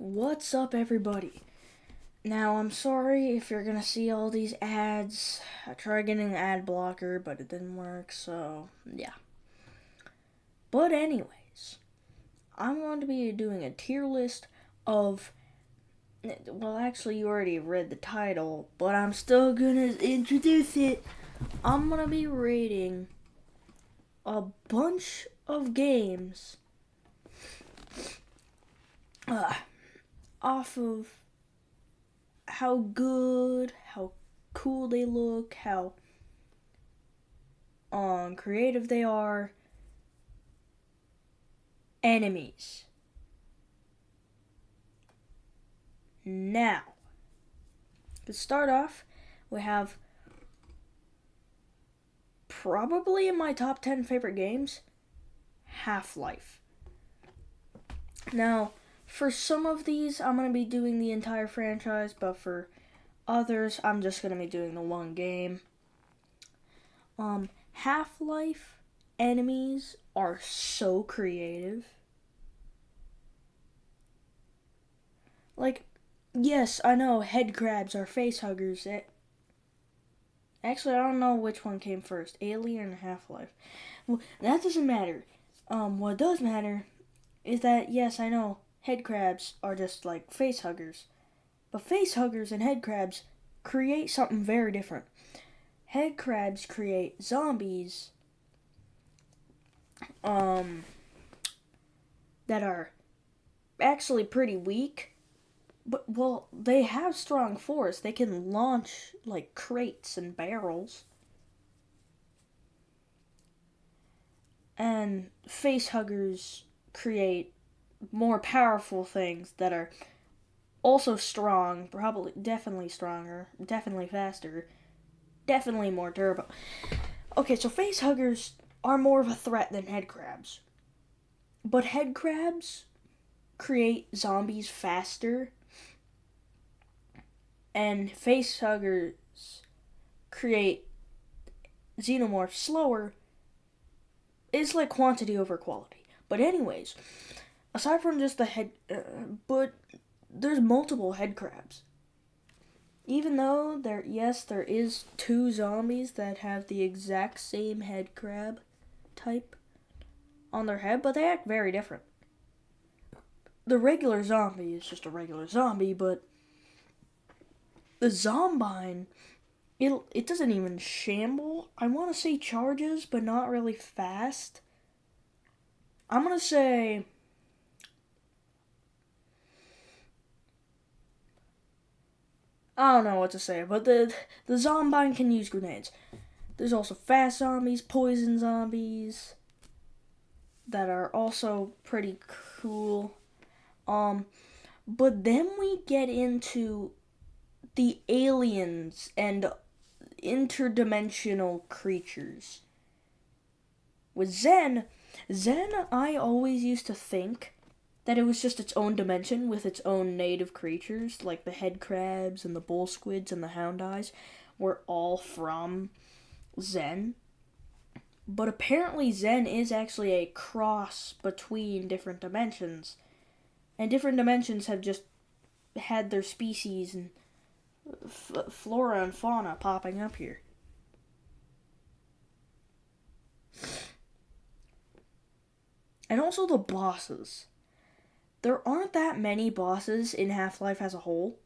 What's up, everybody? Now, I'm sorry if you're gonna see all these ads. I tried getting an ad blocker, but it didn't work, so yeah. But, anyways, I'm going to be doing a tier list of. Well, actually, you already read the title, but I'm still gonna introduce it. I'm gonna be rating a bunch of games off of how good, how cool they look, how creative they are. Enemies. Now, to start off, we have probably in my top 10 favorite games, Half-Life. Now, for some of these, I'm going to be doing the entire franchise, but for others, I'm just going to be doing the one game. Half-Life enemies are so creative. Like, yes, I know head crabs are face huggers. Actually, I don't know which one came first, Alien or Half-Life. Well, that doesn't matter. What does matter is that, yes, I know head crabs are just like face huggers. But face huggers and head crabs create something very different. Head crabs create zombies that are actually pretty weak. But, well, they have strong force. They can launch, like, crates and barrels. And face huggers create more powerful things that are also strong, probably, definitely stronger, definitely faster, definitely more durable. Okay, so face huggers are more of a threat than head crabs. But head crabs create zombies faster, and face huggers create xenomorphs slower. It's like quantity over quality. But anyways, aside from just the head, but there's multiple head crabs. Even though there is two zombies that have the exact same head crab type on their head, but they act very different. The regular zombie is just a regular zombie, but the zombine, it doesn't even shamble. I want to say charges, but not really fast. I'm going to say I don't know what to say, but the zombine can use grenades. There's also fast zombies, poison zombies that are also pretty cool. But then we get into the aliens and interdimensional creatures. With Zen, I always used to think that it was just its own dimension with its own native creatures, like the head crabs and the bull squids and the hound eyes were all from Zen. But apparently Zen is actually a cross between different dimensions. And different dimensions have just had their species and flora and fauna popping up here. And also the bosses. There aren't that many bosses in Half-Life as a whole,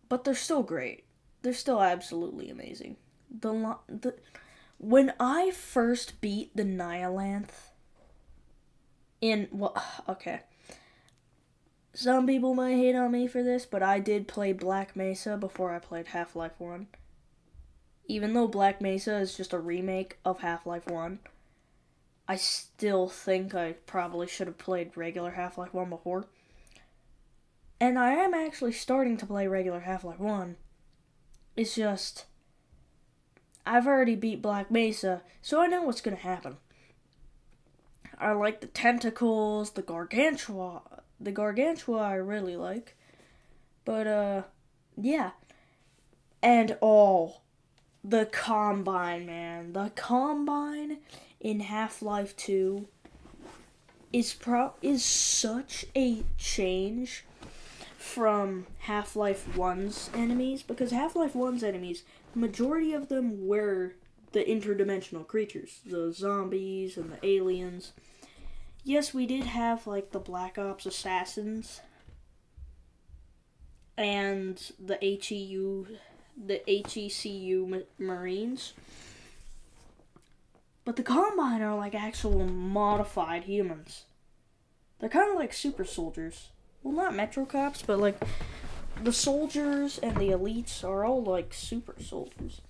but they're still great. They're still absolutely amazing. When I first beat the Nihilanthe okay. Some people might hate on me for this, but I did play Black Mesa before I played Half-Life 1. Even though Black Mesa is just a remake of Half-Life 1, I still think I probably should have played regular Half-Life 1 before. And I am actually starting to play regular Half-Life 1. It's just, I've already beat Black Mesa, so I know what's going to happen. I like the tentacles, the Gargantua. The Gargantua I really like. But, yeah. And the Combine, man. The Combine in Half-Life 2 is such a change from Half-Life 1's enemies, because Half-Life 1's enemies, the majority of them were the interdimensional creatures, the zombies and the aliens. Yes, we did have like the Black Ops assassins and the HECU Marines. But the Combine are like actual modified humans. They're kind of like super soldiers. Well, not Metro Cops, but like the soldiers and the elites are all like super soldiers.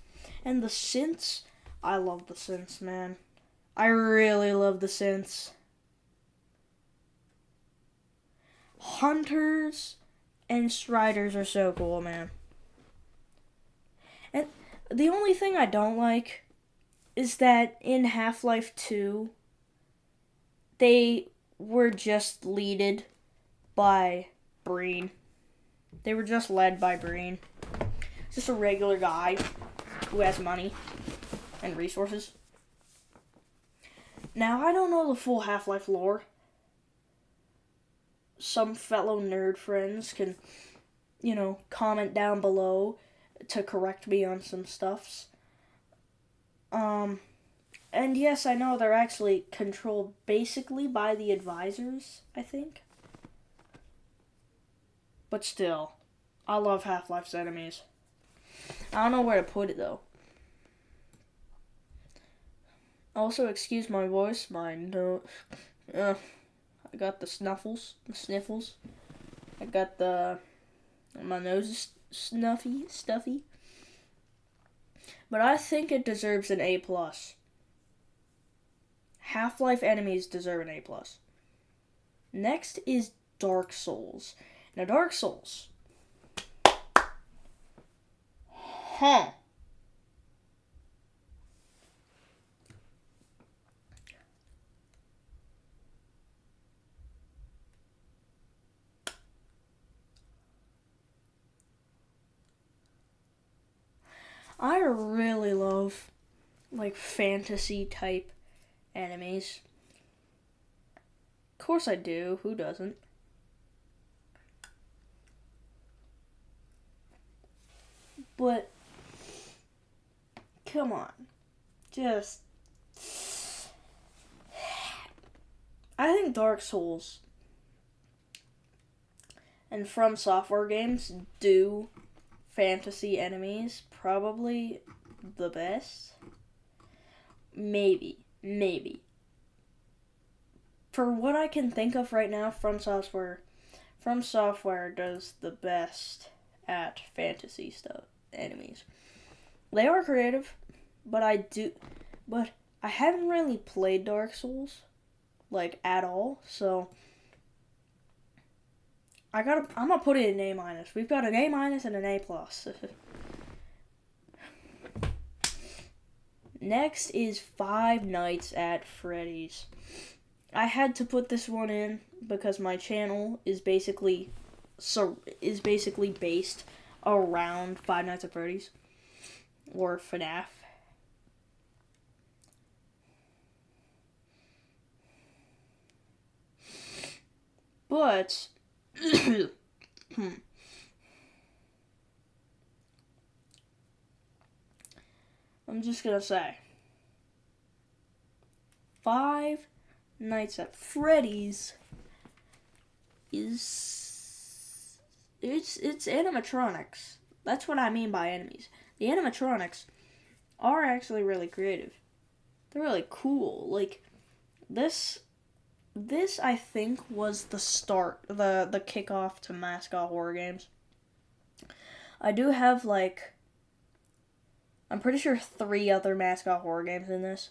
And the synths, I love the synths, man. I really love the synths. Hunters and Striders are so cool, man. And the only thing I don't like is that in Half-Life 2, they were just leaded by Breen. They were just led by Breen. Just a regular guy who has money and resources. Now, I don't know the full Half-Life lore. Some fellow nerd friends can, comment down below to correct me on some stuffs. And yes, I know they're actually controlled basically by the advisors, I think. But still, I love Half-Life's enemies. I don't know where to put it, though. Also, excuse my voice, I got the sniffles. I got my nose is stuffy. But I think it deserves an A+. Half-Life enemies deserve an A+. Next is Dark Souls. Now, Dark Souls. I really love, like, fantasy-type enemies. Of course I do. Who doesn't? But, come on. I think Dark Souls and From Software games do fantasy enemies probably the best. Maybe. For what I can think of right now, From Software does the best at fantasy stuff, enemies. They are creative, but I haven't really played Dark Souls, like, at all, so I'm gonna put it in A-. We've got an A- and an A+. Next is Five Nights at Freddy's. I had to put this one in because my channel is basically based around Five Nights at Freddy's or FNAF. But I'm just gonna say, Five Nights at Freddy's it's animatronics. That's what I mean by enemies. The animatronics are actually really creative. They're really cool. Like, this I think was the start, the kickoff to mascot horror games. I do have, like, I'm pretty sure 3 other mascot horror games in this.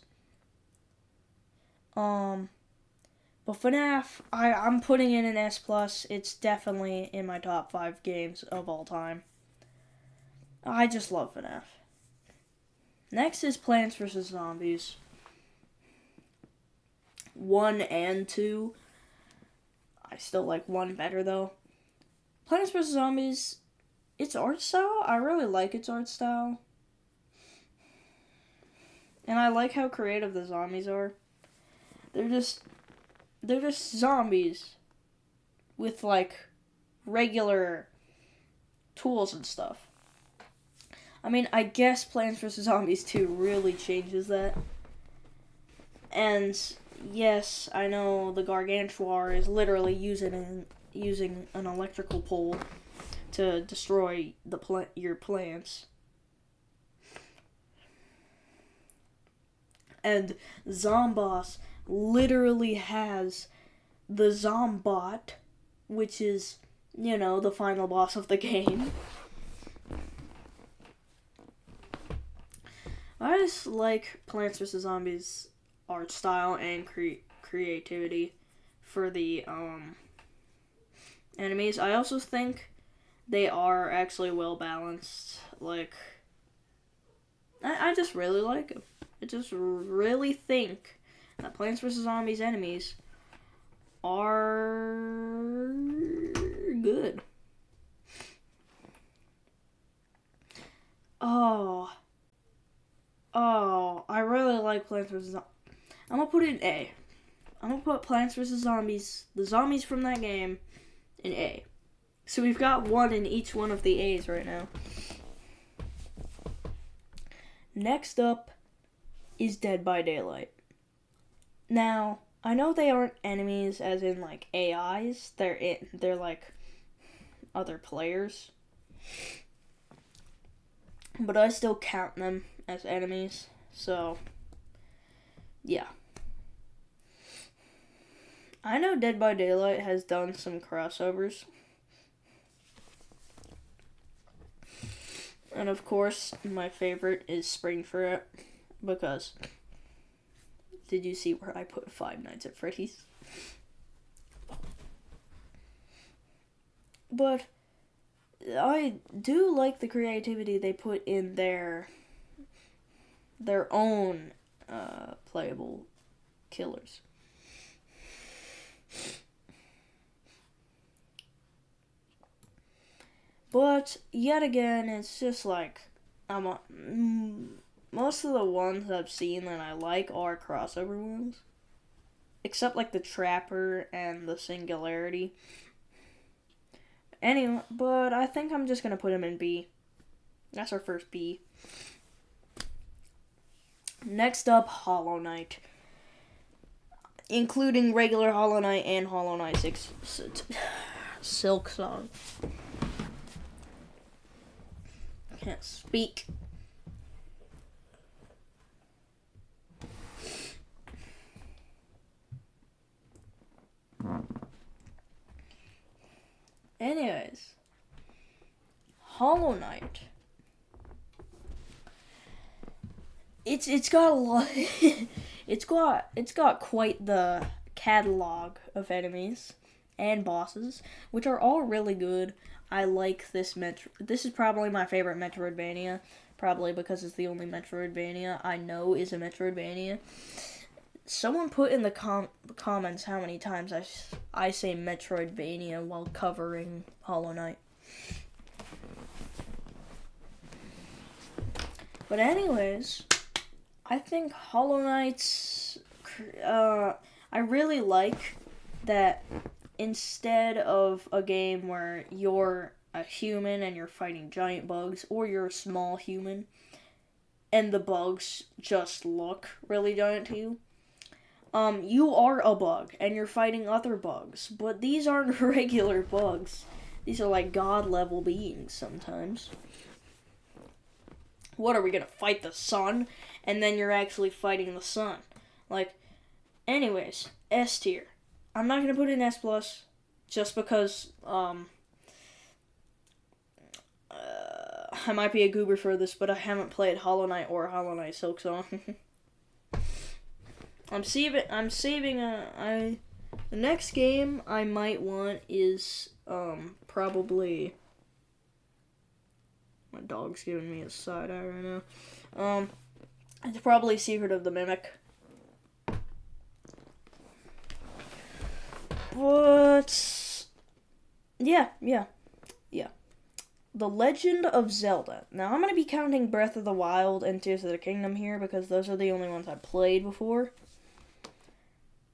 But FNAF, I'm putting in an S+. It's definitely in my top 5 games of all time. I just love FNAF. Next is Plants vs. Zombies. 1 and 2. I still like 1 better, though. Plants vs. Zombies, its art style, I really like its art style. And I like how creative the zombies are. They're just they're just zombies with, like, regular tools and stuff. I mean, I guess Plants vs. Zombies 2 really changes that. And yes, I know the Gargantuar is literally using an electrical pole to destroy your plants. And Zomboss literally has the Zombot, which is, the final boss of the game. I just like Plants vs. Zombies art style and creativity for the enemies. I also think they are actually well balanced. Like, I just really like them. I just really think that Plants vs. Zombies enemies are good. Oh, I really like Plants vs. Zombies. I'm gonna put it in A. I'm gonna put Plants vs. Zombies, the zombies from that game, in A. So we've got one in each one of the A's right now. Next up is Dead by Daylight. Now, I know they aren't enemies as in, like, AIs. They're like other players. But I still count them as enemies. So, yeah. I know Dead by Daylight has done some crossovers. And of course, my favorite is Springtrap, because did you see where I put Five Nights at Freddy's? But I do like the creativity they put in their own playable killers. But yet again, it's just like most of the ones I've seen that I like are crossover ones, except like the Trapper and the Singularity. Anyway, but I think I'm just gonna put him in B. That's our first B. Next up, Hollow Knight, including regular Hollow Knight and Hollow Knight Silksong. Can't speak. Anyways, Hollow Knight. It's got a lot. it's got quite the catalog of enemies and bosses, which are all really good. I like this This is probably my favorite Metroidvania, probably because it's the only Metroidvania I know is a Metroidvania. Someone put in the comments how many times I say Metroidvania while covering Hollow Knight. But anyways, I think Hollow Knight's I really like that instead of a game where you're a human and you're fighting giant bugs, or you're a small human and the bugs just look really giant to you, you are a bug and you're fighting other bugs, but these aren't regular bugs. These are like god-level beings sometimes. What, are we gonna fight the sun? And then you're actually fighting the sun. Like, anyways, S tier. I'm not gonna put in S+, just because, I might be a goober for this, but I haven't played Hollow Knight or Hollow Knight Silksong. I'm saving the next game I might want is, probably, my dog's giving me a side eye right now, it's probably Secret of the Mimic. But, yeah. The Legend of Zelda. Now, I'm going to be counting Breath of the Wild and Tears of the Kingdom here, because those are the only ones I've played before.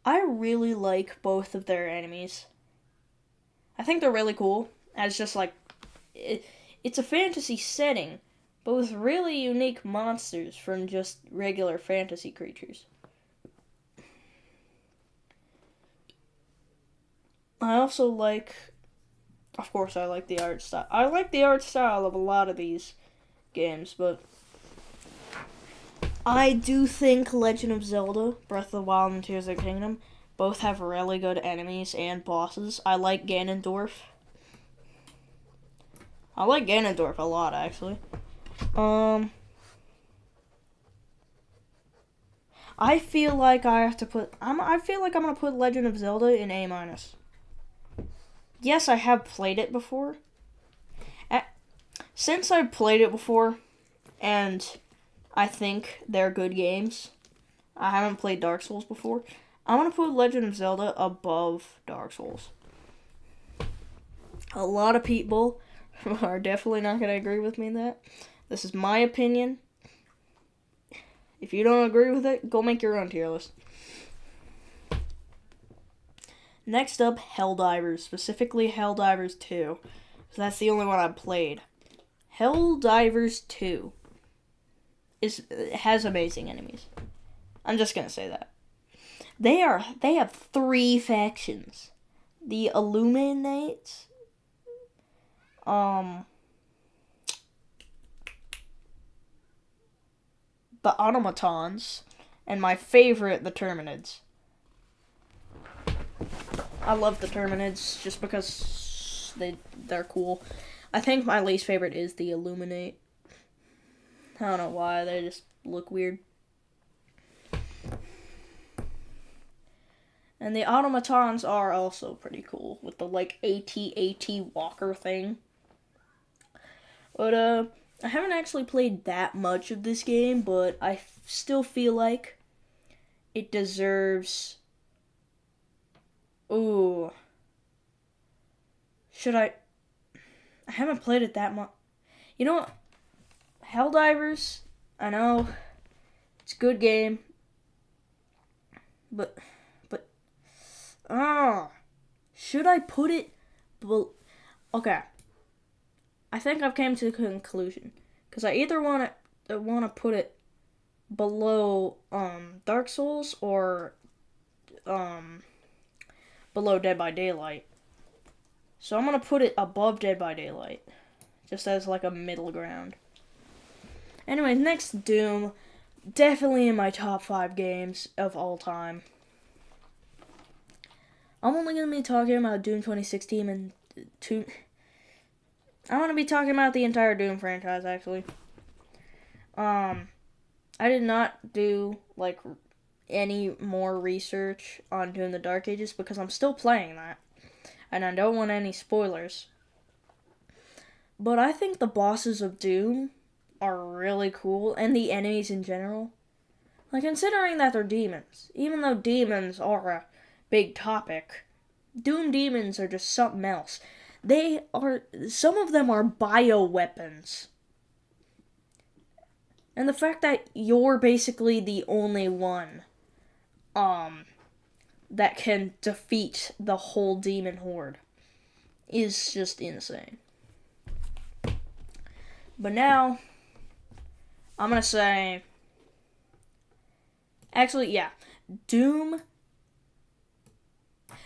I really like both of their enemies. I think they're really cool. As just like, it's a fantasy setting, but with really unique monsters from just regular fantasy creatures. I also like, of course, I like the art style. I like the art style of a lot of these games, but I do think Legend of Zelda, Breath of the Wild, and Tears of the Kingdom both have really good enemies and bosses. I like Ganondorf. I like Ganondorf a lot, actually. I feel like I have to put. I feel like I'm gonna put Legend of Zelda in A minus. Yes, I have played it before. Since I've played it before, and I think they're good games. I haven't played Dark Souls before. I'm gonna put Legend of Zelda above Dark Souls. A lot of people are definitely not gonna agree with me in that. This is my opinion. If you don't agree with it, go make your own tier list. Next up, Helldivers, specifically Helldivers 2. So that's the only one I've played. Helldivers 2 has amazing enemies. I'm just gonna say that. They have 3 factions. The Illuminates, the Automatons, and my favorite, the Terminids. I love the Terminids just because they're cool. I think my least favorite is the Illuminate. I don't know why, they just look weird. And the Automatons are also pretty cool with the like AT-AT walker thing. But I haven't actually played that much of this game, but I still feel like it deserves. Ooh. Should I haven't played it that much. You know what? Helldivers, I know it's a good game, but should I put it okay. I think I've came to a conclusion cuz I either want to put it below Dark Souls or below Dead by Daylight. So I'm going to put it above Dead by Daylight just as like a middle ground. Anyway, next, Doom. Definitely in my top 5 games of all time. I'm only going to be talking about Doom 2016 and I'm going to be talking about the entire Doom franchise, actually. I did not do, like, any more research on Doom the Dark Ages because I'm still playing that. And I don't want any spoilers. But I think the bosses of Doom are really cool, and the enemies in general. Like, considering that they're demons, even though demons are a big topic, Doom demons are just something else. Some of them are bioweapons. And the fact that you're basically the only one, that can defeat the whole demon horde is just insane. But now, I'm gonna say, actually, yeah, Doom,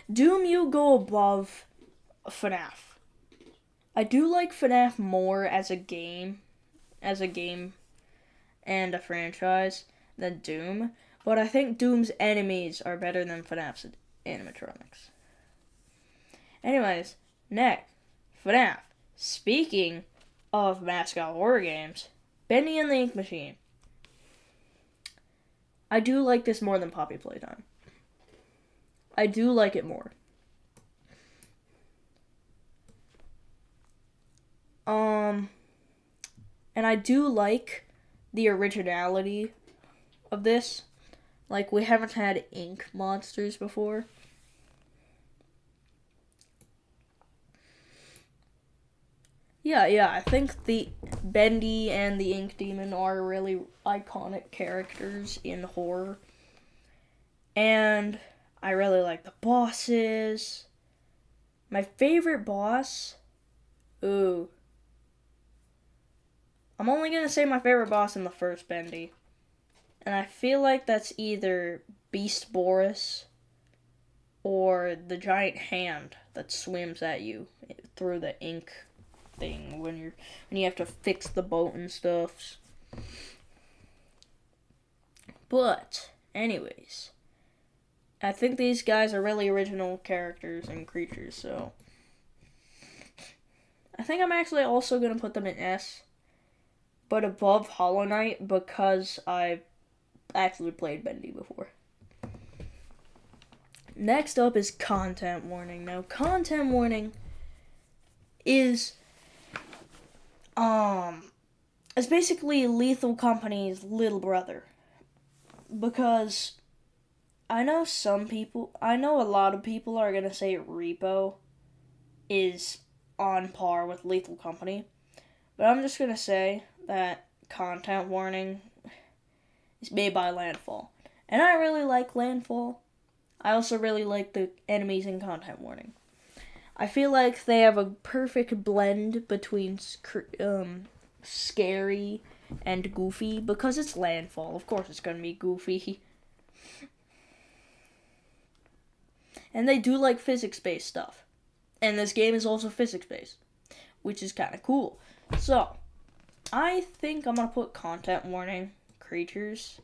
you go above FNAF. I do like FNAF more as a game and a franchise than Doom, but I think Doom's enemies are better than FNAF's animatronics. Anyways, next, FNAF. Speaking of mascot horror games, Bendy and the Ink Machine. I do like this more than Poppy Playtime. I do like it more. And I do like the originality of this. Like, we haven't had ink monsters before. Yeah, I think the Bendy and the Ink Demon are really iconic characters in horror. And I really like the bosses. My favorite boss? Ooh. I'm only going to say my favorite boss in the first Bendy. And I feel like that's either Beast Boris or the giant hand that swims at you through the ink thing when you have to fix the boat and stuff. But anyways, I think these guys are really original characters and creatures, so I think I'm actually also going to put them in S, but above Hollow Knight because I've actually played Bendy before. Next up is Content Warning. Now, Content Warning is it's basically Lethal Company's little brother. Because I know a lot of people are going to say Repo is on par with Lethal Company. But I'm just going to say that Content Warning is made by Landfall. And I really like Landfall. I also really like the enemies in Content Warning. I feel like they have a perfect blend between scary and goofy because it's Landfall. Of course it's going to be goofy. And they do like physics-based stuff. And this game is also physics-based, which is kind of cool. So, I think I'm going to put Content Warning creatures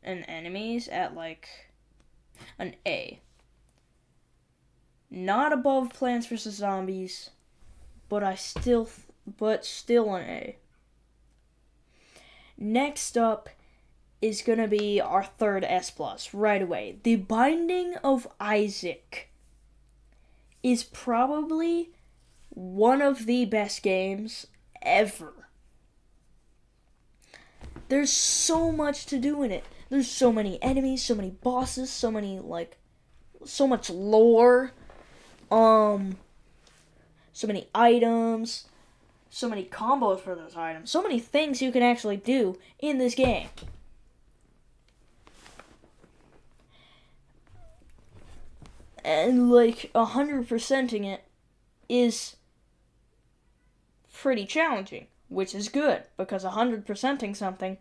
and enemies at like an A. Not above Plants vs. Zombies, but still an A. Next up is going to be our third S+, right away. The Binding of Isaac is probably one of the best games ever. There's so much to do in it. There's so many enemies, so many bosses, so much lore, so many items, so many combos for those items, so many things you can actually do in this game. And 100%ing it is pretty challenging, which is good, because 100%ing something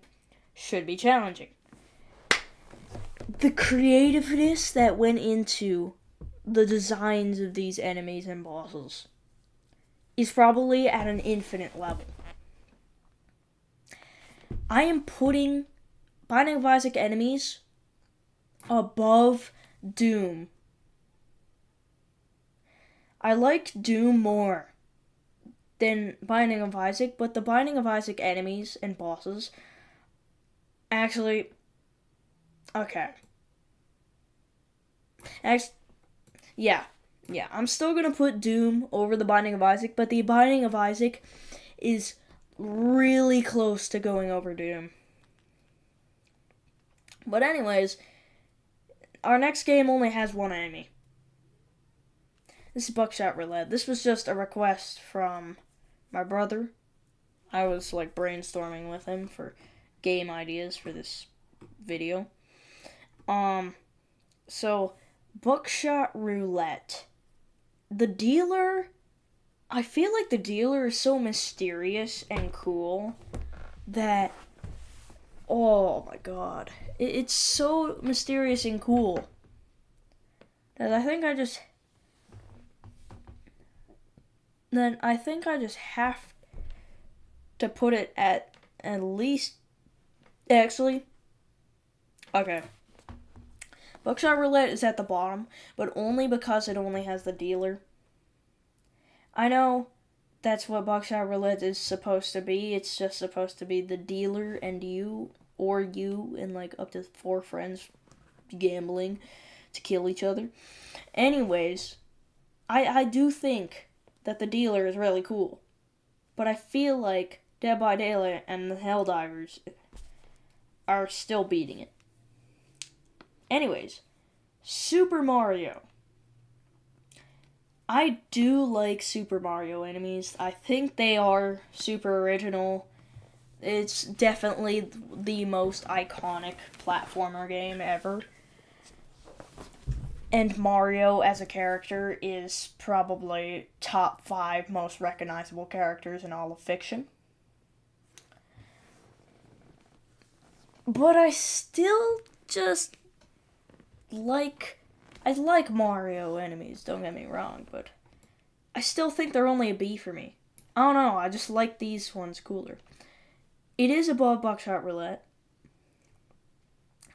should be challenging. The creativeness that went into the designs of these enemies and bosses is probably at an infinite level. I am putting Binding of Isaac enemies above Doom. I like Doom more than Binding of Isaac, but the Binding of Isaac enemies and bosses actually... Okay. Yeah, I'm still going to put Doom over the Binding of Isaac, but the Binding of Isaac is really close to going over Doom. But anyways, our next game only has one enemy. This is Buckshot Roulette. This was just a request from my brother. I was brainstorming with him for game ideas for this video. So Buckshot Roulette. The dealer, I feel like the dealer is so mysterious and cool that, oh my god, it's so mysterious and cool that I think I just have to put it at least, actually, okay. Buckshot Roulette is at the bottom, but only because it only has the dealer. I know that's what Buckshot Roulette is supposed to be. It's just supposed to be the dealer and you, or you and up to 4 friends gambling to kill each other. Anyways, I do think that the dealer is really cool, but I feel like Dead by Daylight and the Helldivers are still beating it. Anyways, Super Mario. I do like Super Mario enemies. I think they are super original. It's definitely the most iconic platformer game ever. And Mario as a character is probably top 5 most recognizable characters in all of fiction. But I still just I like Mario enemies, don't get me wrong, but I still think they're only a B for me. I don't know, I just like these ones cooler. It is above Buckshot Roulette,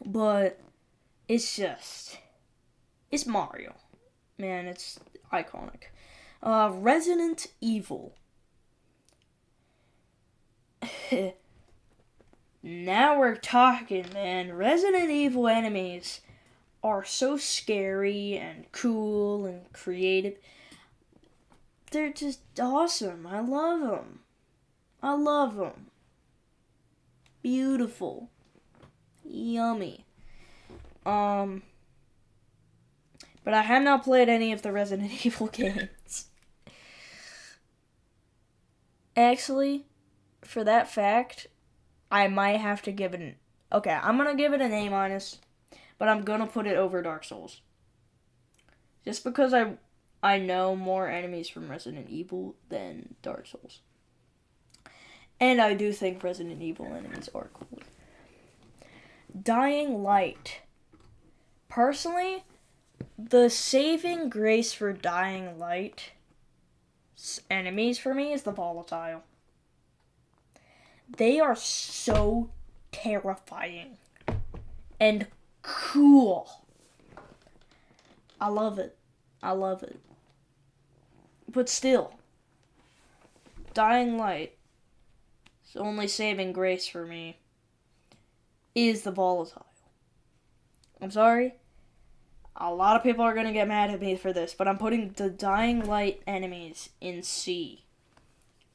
but it's Mario. Man, it's iconic. Resident Evil. Now we're talking, man. Resident Evil enemies are so scary and cool and creative. They're just awesome. I love them. I love them. Beautiful. Yummy. But I have not played any of the Resident Evil games. Actually, for that fact, I might have to give it an... Okay, I'm going to give it an A-, but I'm going to put it over Dark Souls. Just because I know more enemies from Resident Evil than Dark Souls. And I do think Resident Evil enemies are cooler. Dying Light. Personally, the saving grace for Dying Light enemies for me is the volatile. They are so terrifying and cool. I love it. I love it. But still, Dying Light, only saving grace for me is the volatile. I'm sorry. A lot of people are going to get mad at me for this, but I'm putting the Dying Light enemies in C.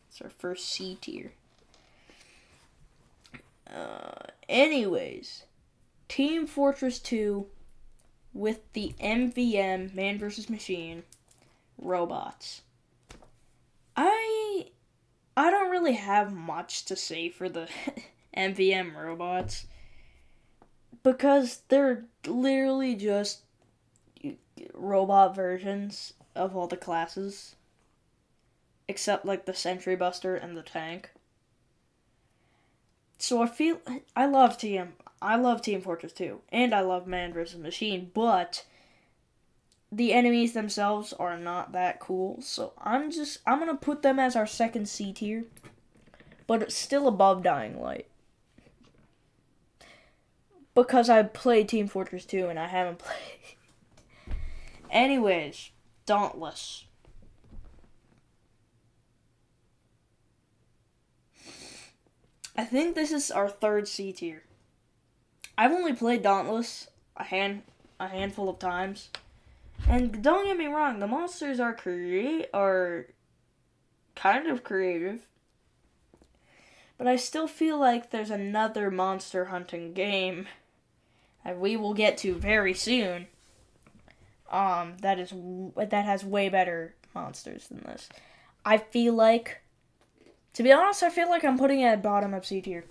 It's our first C tier. Anyways, Team Fortress 2 with the MVM, Man vs. Machine, robots. I don't really have much to say for the MVM robots because they're literally just robot versions of all the classes except like the Sentry Buster and the tank. So I love Team Fortress 2 and I love Man vs. Machine, but the enemies themselves are not that cool. So I'm going to put them as our second C tier, but it's still above Dying Light. Because I played Team Fortress 2 and I haven't played. Anyways, Dauntless. I think this is our third C tier. I've only played Dauntless a handful of times. And don't get me wrong, the monsters are kind of creative. But I still feel like there's another monster hunting game that we will get to very soon. That has way better monsters than this. To be honest, I feel like I'm putting it at bottom of C tier.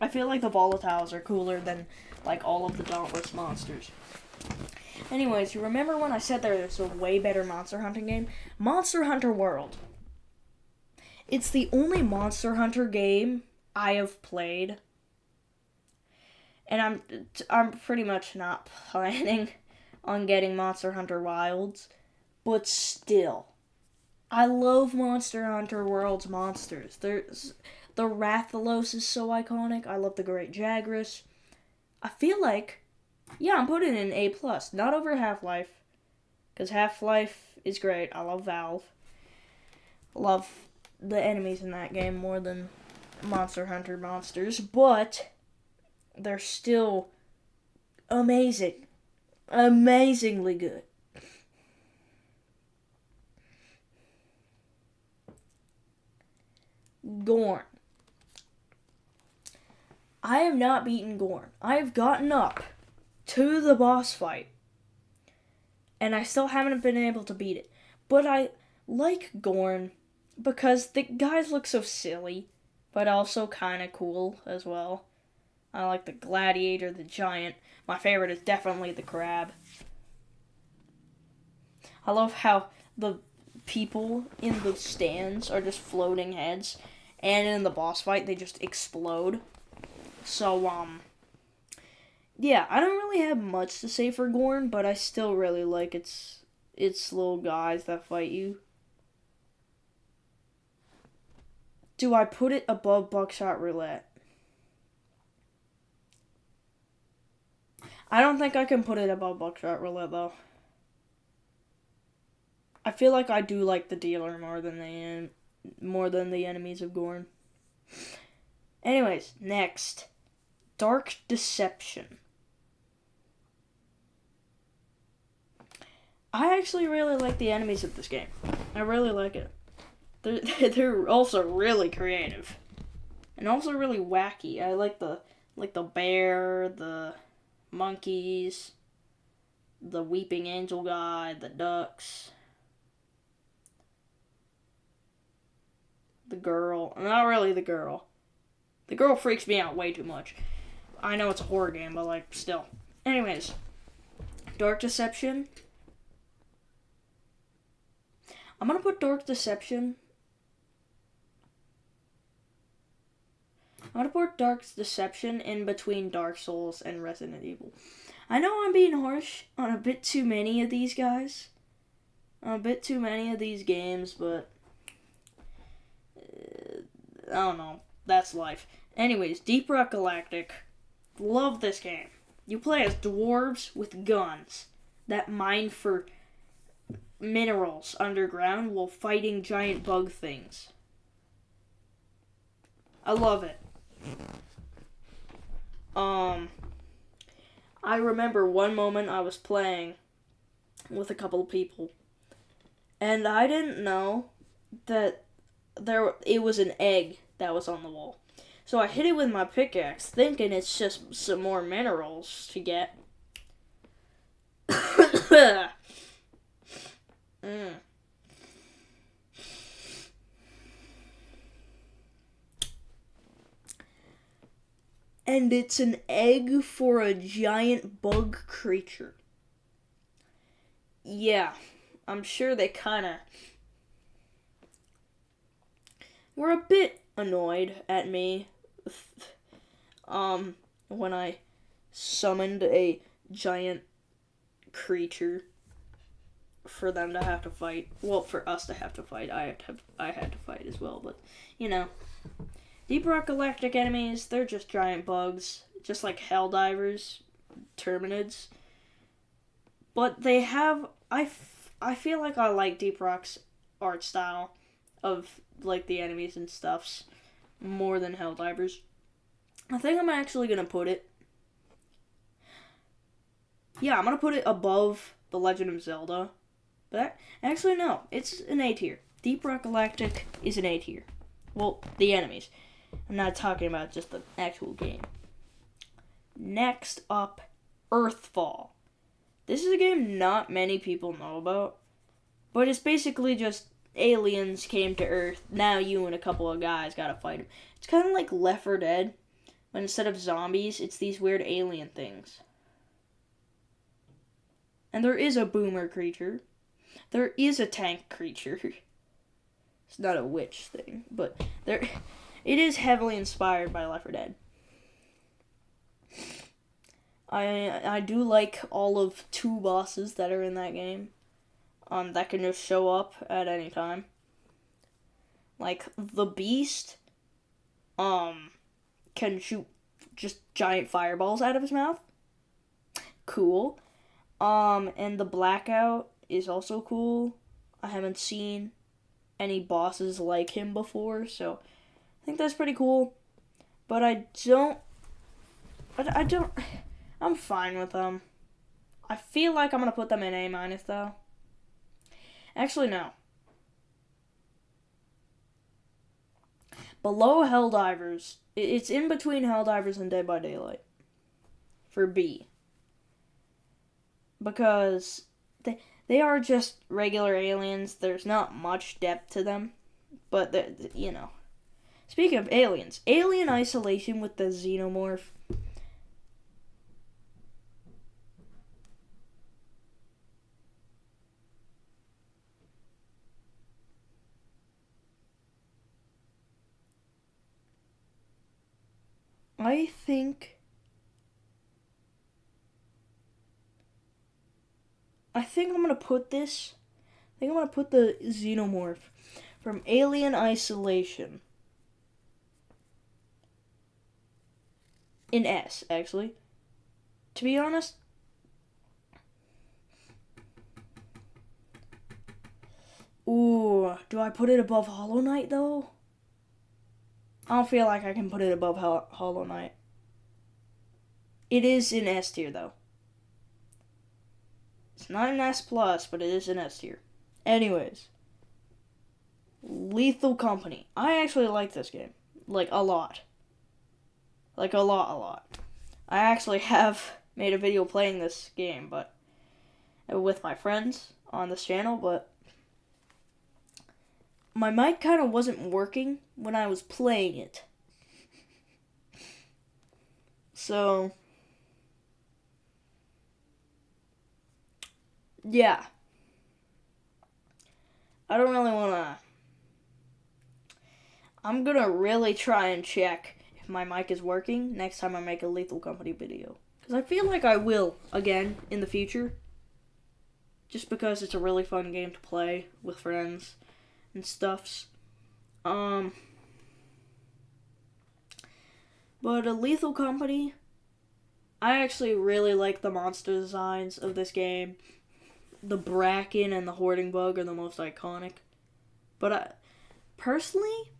I feel like the volatiles are cooler than like all of the Dauntless monsters. Anyways, you remember when I said there's a way better monster hunting game? Monster Hunter World. It's the only Monster Hunter game I have played. And I'm pretty much not planning on getting Monster Hunter Wilds. But still, I love Monster Hunter World's monsters. The Rathalos is so iconic. I love the Great Jagras. I feel like, yeah, I'm putting it in A+, not over Half-Life. Because Half-Life is great. I love Valve. I love the enemies in that game more than Monster Hunter monsters. But they're still amazing. Amazingly good. Gorn. I have not beaten Gorn. I have gotten up to the boss fight, and I still haven't been able to beat it. But I like Gorn because the guys look so silly, but also kind of cool as well. I like the gladiator, the giant. My favorite is definitely the crab. I love how the people in the stands are just floating heads, and in the boss fight they just explode. So yeah, I don't really have much to say for Gorn, but I still really like its little guys that fight you. Do I put it above Buckshot Roulette? I don't think I can put it above Buckshot Roulette, though. I feel like I do like the dealer more than the enemies of Gorn. Anyways, next. Dark Deception. I actually really like the enemies of this game. I really like it. They're also really creative. And also really wacky. I like the bear, the monkeys, the weeping angel guy, the ducks, the girl. Not really the girl. The girl freaks me out way too much. I know it's a horror game, but like, still. Anyways, Dark Deception. I'm gonna put Dark Deception. I'm gonna put Dark Deception in between Dark Souls and Resident Evil. I know I'm being harsh on a bit too many of these guys. On a bit too many of these games, but I don't know. That's life. Anyways, Deep Rock Galactic. Love this game. You play as dwarves with guns that mine for minerals underground while fighting giant bug things. I love it. I remember one moment I was playing with a couple of people, and I didn't know that it was an egg that was on the wall. So I hit it with my pickaxe, thinking it's just some more minerals to get. And it's an egg for a giant bug creature. Yeah, I'm sure they kinda were a bit annoyed at me when I summoned a giant creature for them to have to fight. Well, for us to have to fight. I had to fight as well, but you know. Deep Rock Galactic enemies, they're just giant bugs, just like Helldivers, Terminids. But they have, I feel like I like Deep Rock's art style of like the enemies and stuffs more than Helldivers. I think I'm actually gonna put it. Yeah, I'm gonna put it above The Legend of Zelda. But actually, no, it's an A tier. Deep Rock Galactic is an A tier. Well, the enemies. I'm not talking about just the actual game. Next up, Earthfall. This is a game not many people know about, but it's basically just aliens came to Earth. Now you and a couple of guys gotta fight them. It's kind of like Left 4 Dead, but instead of zombies, it's these weird alien things. And there is a boomer creature. There is a tank creature. It's not a witch thing, but it is heavily inspired by Left 4 Dead. I do like all of 2 bosses that are in that game. That can just show up at any time. Like the Beast, can shoot just giant fireballs out of his mouth. Cool. And the Blackout is also cool. I haven't seen any bosses like him before, so I think that's pretty cool. But I'm fine with them. I feel like I'm gonna put them in A- though. Actually, no. Below Helldivers, it's in between Helldivers and Dead by Daylight. For B. Because they are just regular aliens. There's not much depth to them. But, you know. Speaking of aliens, Alien Isolation with the Xenomorph. I think I'm gonna put this. I think I'm gonna put the Xenomorph from Alien Isolation in S, actually. To be honest, ooh, do I put it above Hollow Knight though? I don't feel like I can put it above Hollow Knight. It is in S tier though. It's not an S plus, but it is an S tier. Anyways, Lethal Company. I actually like this game, like a lot. Like a lot. I actually have made a video playing this game, but with my friends on this channel, but my mic kind of wasn't working when I was playing it. So, yeah. I don't really want to... I'm going to really try and check if my mic is working next time I make a Lethal Company video. Because I feel like I will, again, in the future. Just because it's a really fun game to play with friends and stuffs. But a Lethal Company, I actually really like the monster designs of this game. The Bracken and the Hoarding Bug are the most iconic. But personally,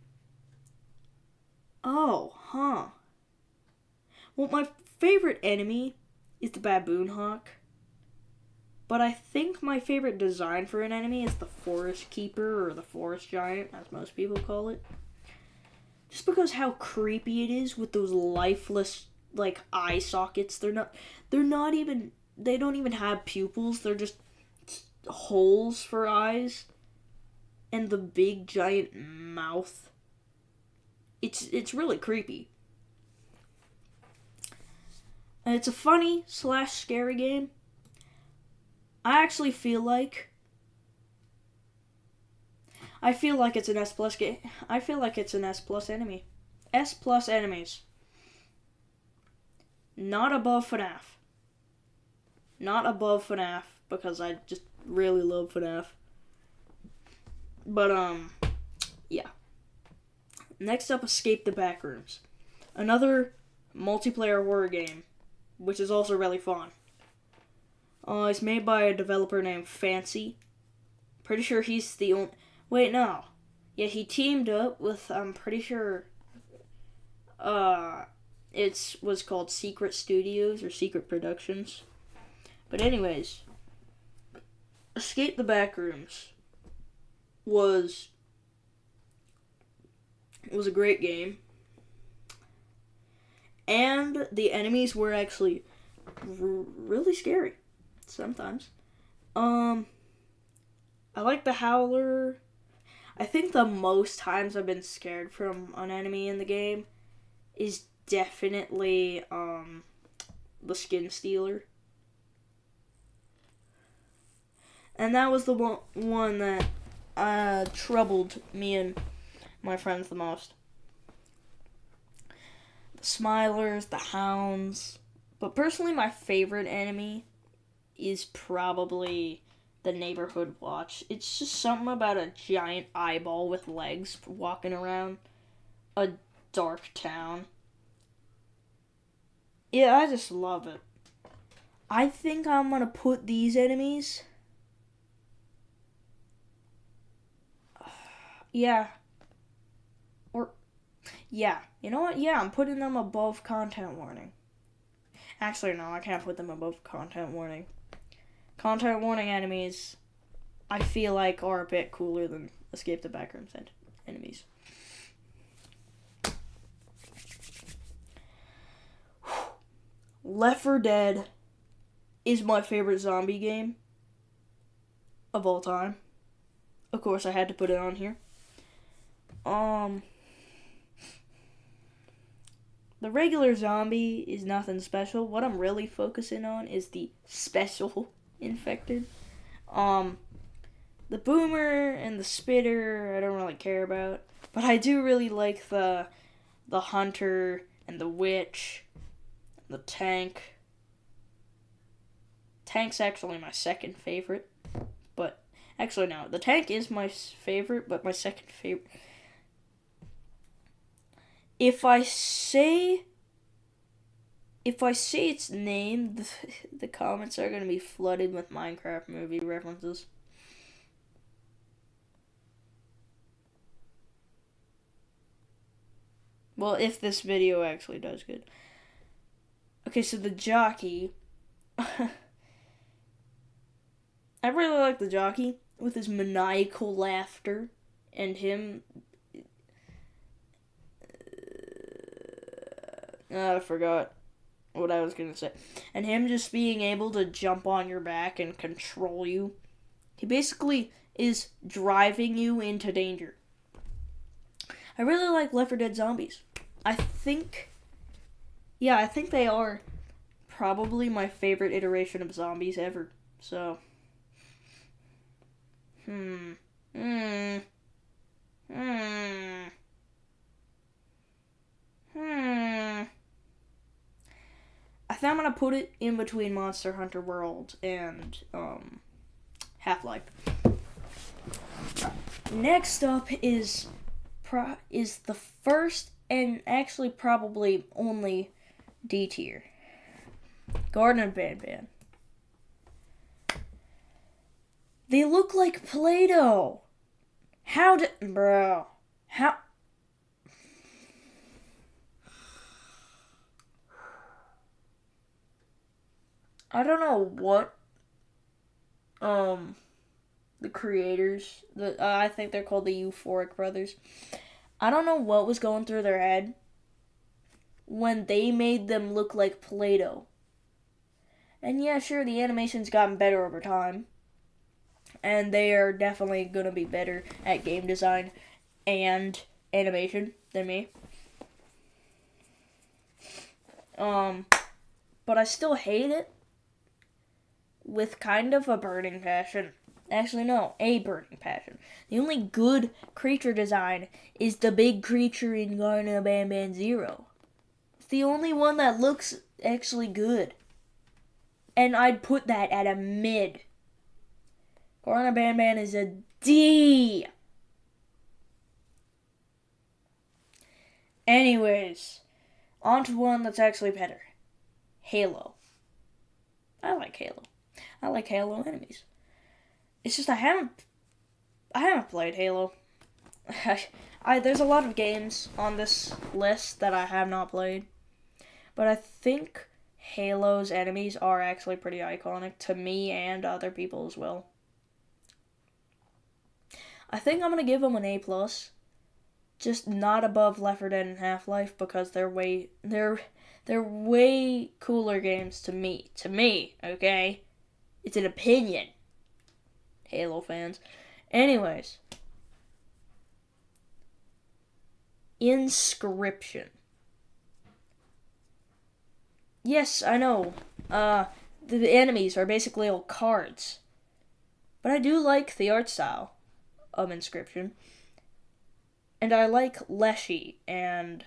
well, my favorite enemy is the Baboon Hawk. But I think my favorite design for an enemy is the Forest Keeper, or the Forest Giant, as most people call it. Just because how creepy it is with those lifeless, like, eye sockets. They don't even have pupils. They're just holes for eyes. And the big giant mouth. It's really creepy. And it's a funny / scary game. I actually feel like it's an S plus game. I feel like it's an S plus enemy. S plus enemies. Not above FNAF. Not above FNAF because I just really love FNAF. But yeah. Next up, Escape the Backrooms. Another multiplayer horror game, which is also really fun. It's made by a developer named Fancy. Pretty sure he's the only... Wait, no. Yeah, he teamed up with, I'm pretty sure... it was called Secret Studios or Secret Productions. But anyways, Escape the Backrooms was a great game. And the enemies were actually really scary. Sometimes. I like the Howler. I think the most times I've been scared from an enemy in the game is definitely the Skin Stealer. And that was the one that troubled me and my friends the most. The Smilers, the Hounds. But personally, my favorite enemy is probably the Neighborhood Watch. It's just something about a giant eyeball with legs walking around a dark town. Yeah, I just love it. I think I'm gonna put these enemies... Yeah. You know what? Yeah, I'm putting them above Content Warning. Actually, no, I can't put them above Content Warning. Content Warning enemies, I feel like, are a bit cooler than Escape the Backrooms enemies. Left 4 Dead is my favorite zombie game of all time. Of course, I had to put it on here. The regular zombie is nothing special. What I'm really focusing on is the special infected. The boomer and the spitter I don't really care about, but I do really like the hunter and the witch, the tank. Tank's actually my second favorite, but actually no, the tank is my favorite, but my second favorite. If I say its name, the comments are gonna be flooded with Minecraft movie references. Well, if this video actually does good. Okay, so the jockey. I really like the jockey with his maniacal laughter and him. I forgot what I was gonna say. And him just being able to jump on your back and control you. He basically is driving you into danger. I really like Left 4 Dead Zombies. I think they are probably my favorite iteration of zombies ever. So, I think I'm gonna put it in between Monster Hunter World and Half-Life. Next up is the first and actually probably only D tier. Garden of Banban. They look like Play-Doh. Bro. How? I don't know what the creators, I think they're called the Euphoric Brothers. I don't know what was going through their head when they made them look like Play-Doh. And yeah, sure, the animation's gotten better over time. And they are definitely going to be better at game design and animation than me. But I still hate it with kind of a burning passion. Actually, no, a burning passion. The only good creature design is the big creature in Garden of Banban Zero. It's the only one that looks actually good. And I'd put that at a mid. Garden of Banban is a D. Anyways, on to one that's actually better. Halo. I like Halo. I like Halo enemies. It's just I haven't played Halo. There's a lot of games on this list that I have not played. But I think Halo's enemies are actually pretty iconic to me and other people as well. I think I'm going to give them an A+. Just not above Left 4 Dead and Half-Life because they're way cooler games to me. To me, okay? It's an opinion. Halo fans. Anyways. Inscryption. Yes, I know. The enemies are basically all cards. But I do like the art style of Inscryption. And I like Leshy, and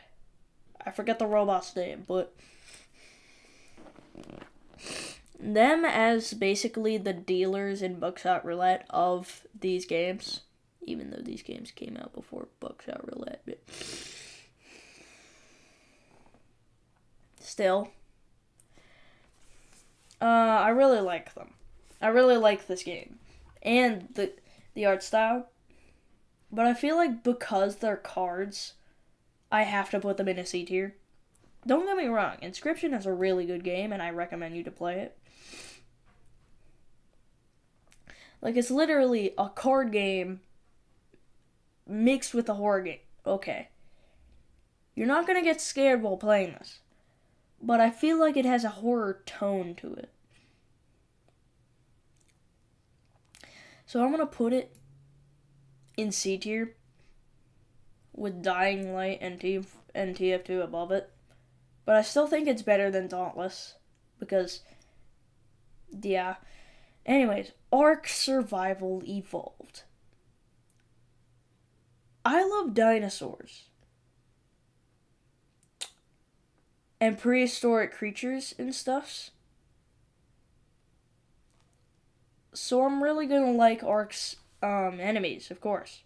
I forget the robot's name, but them as basically the dealers in Buckshot Roulette of these games, even though these games came out before Buckshot Roulette, but still, I really like them. I really like this game, and the art style. But I feel like because they're cards, I have to put them in a C tier. Don't get me wrong, Inscryption is a really good game, and I recommend you to play it. Like, it's literally a card game mixed with a horror game. Okay. You're not going to get scared while playing this. But I feel like it has a horror tone to it. So I'm going to put it in C tier with Dying Light and TF2 above it. But I still think it's better than Dauntless because, yeah. Anyways, Ark Survival Evolved. I love dinosaurs. and prehistoric creatures and stuffs. So I'm really gonna like Ark's enemies, of course.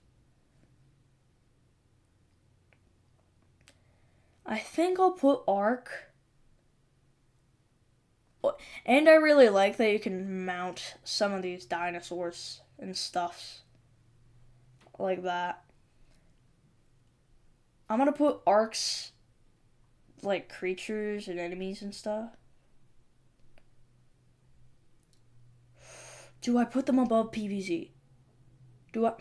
I think I'll put Ark. And I really like that you can mount some of these dinosaurs and stuffs like that. I'm gonna put Ark's like creatures and enemies and stuff. Do I put them above PVZ? Do I?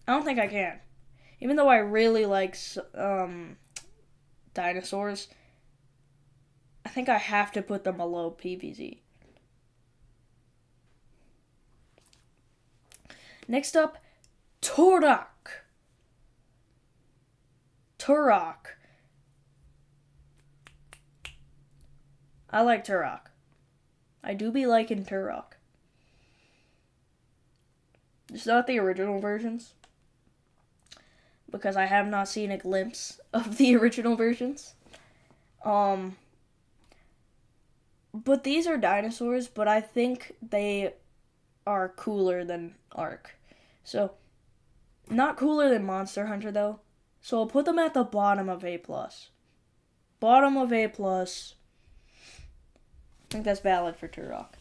I don't think I can. Even though I really like dinosaurs, I think I have to put them below PVZ. Next up, Turok. Turok. I like Turok. I do be liking Turok. It's not the original versions, because I have not seen a glimpse of the original versions. But these are dinosaurs, but I think they are cooler than Ark. So, not cooler than Monster Hunter though. So I'll put them at the bottom of A+. Bottom of A+. I think that's valid for Turok.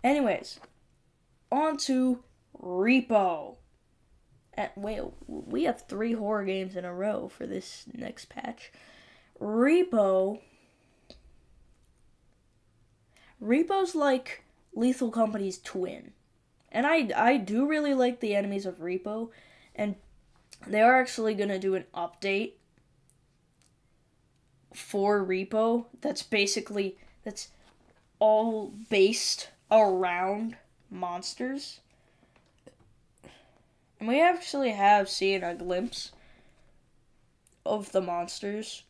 Anyways, on to Repo. Wait, we have 3 horror games in a row for this next patch. Repo's like Lethal Company's twin. And I do really like the enemies of Repo. And they are actually going to do an update for Repo that's all based around monsters. And we actually have seen a glimpse of the monsters.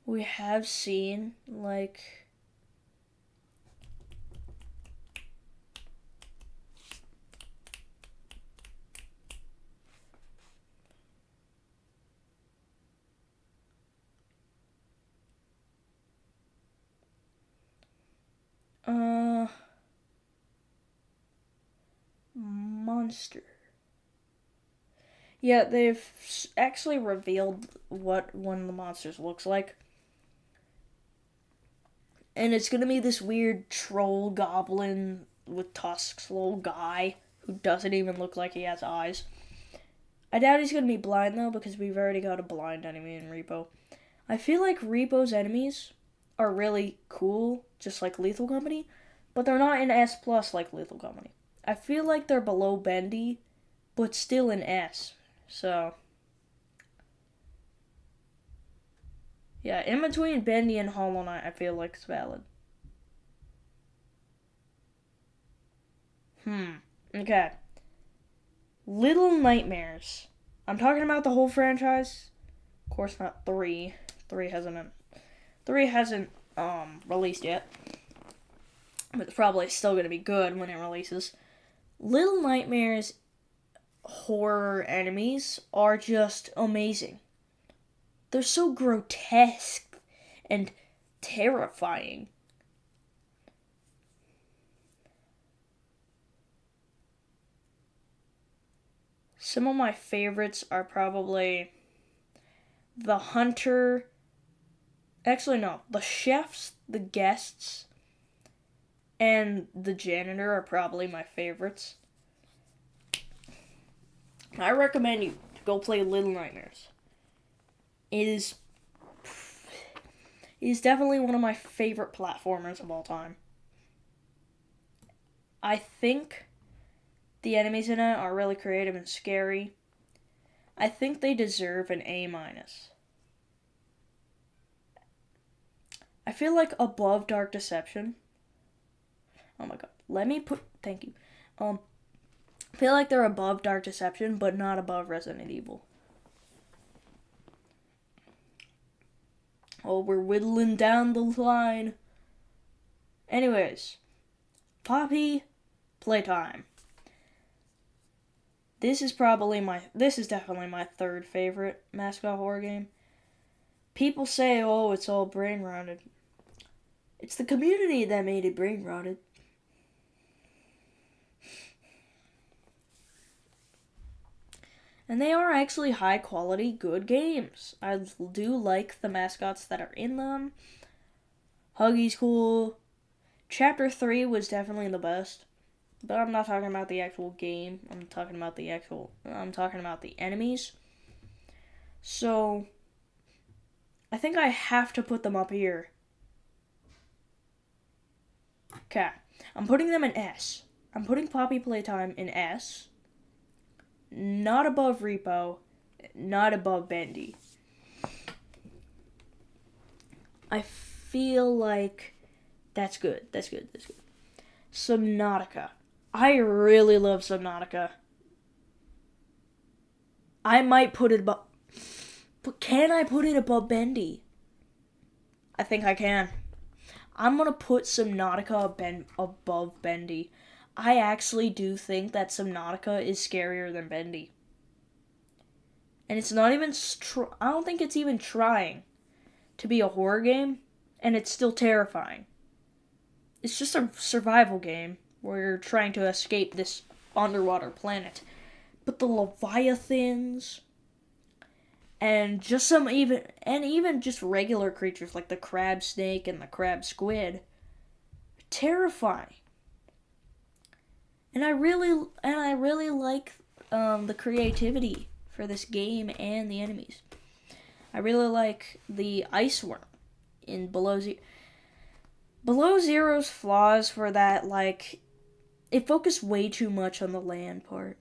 We have seen, like, monster. Yeah, they've actually revealed what one of the monsters looks like. And it's gonna be this weird troll goblin with tusks little guy who doesn't even look like he has eyes. I doubt he's gonna be blind though, because we've already got a blind enemy in Repo. I feel like Repo's enemies are really cool, just like Lethal Company, but they're not in S plus like Lethal Company. I feel like they're below Bendy, but still in S. So, yeah, in between Bendy and Hollow Knight, I feel like it's valid. Okay. Little Nightmares. I'm talking about the whole franchise. Of course, not 3. 3 hasn't released yet, but it's probably still gonna be good when it releases. Little Nightmares horror enemies are just amazing. They're so grotesque and terrifying. Some of my favorites are probably the hunter. Actually, no. The chefs, the guests, and the janitor are probably my favorites. I recommend you to go play Little Nightmares. It is definitely one of my favorite platformers of all time. I think the enemies in it are really creative and scary. I think they deserve an A-. I feel like above Dark Deception. Oh my god. Thank you. I feel like they're above Dark Deception, but not above Resident Evil. Oh, we're whittling down the line. Anyways, Poppy Playtime. This is definitely my third favorite mascot horror game. People say, oh, it's all brain rotted. It's the community that made it brain rotted. And they are actually high quality, good games. I do like the mascots that are in them. Huggy's cool. Chapter 3 was definitely the best. But I'm not talking about the actual game. I'm talking about the enemies. So, I think I have to put them up here. Okay. I'm putting them in S. I'm putting Poppy Playtime in S. Not above Repo. Not above Bendy. I feel like that's good. That's good. Subnautica. I really love Subnautica. I might put it above... But can I put it above Bendy? I think I can. I'm going to put Subnautica above Bendy. I actually do think that Subnautica is scarier than Bendy. And it's not even... I don't think it's even trying to be a horror game. And it's still terrifying. It's just a survival game where you're trying to escape this underwater planet. But the Leviathans... And just even just regular creatures like the crab snake and the crab squid, terrifying. And I really like the creativity for this game and the enemies. I really like the ice worm in Below Zero. Below Zero's flaws were that it focused way too much on the land part.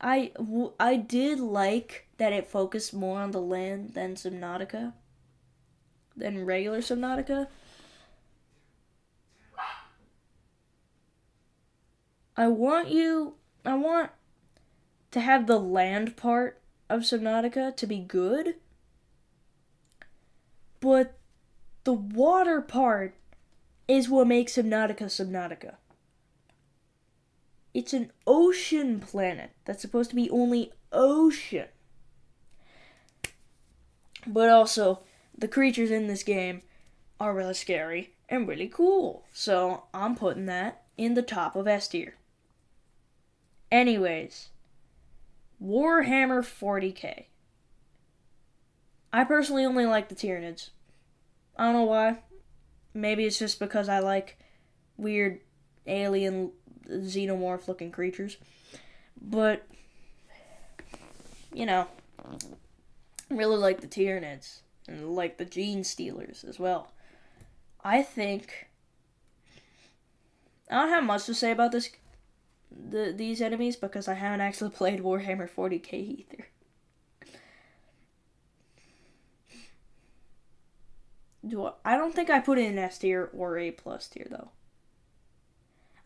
I did like that it focused more on the land than Subnautica. Than regular Subnautica. I want to have the land part of Subnautica to be good. But the water part is what makes Subnautica Subnautica. It's an ocean planet that's supposed to be only ocean. But also, the creatures in this game are really scary and really cool. So I'm putting that in the top of S tier. Anyways, Warhammer 40k. I personally only like the Tyranids. I don't know why. Maybe it's just because I like weird alien xenomorph looking creatures. But, I really like the Tyranids and like the Genestealers as well. I don't have much to say about these enemies because I haven't actually played Warhammer 40k either. I don't think I put it in S tier or A plus tier though.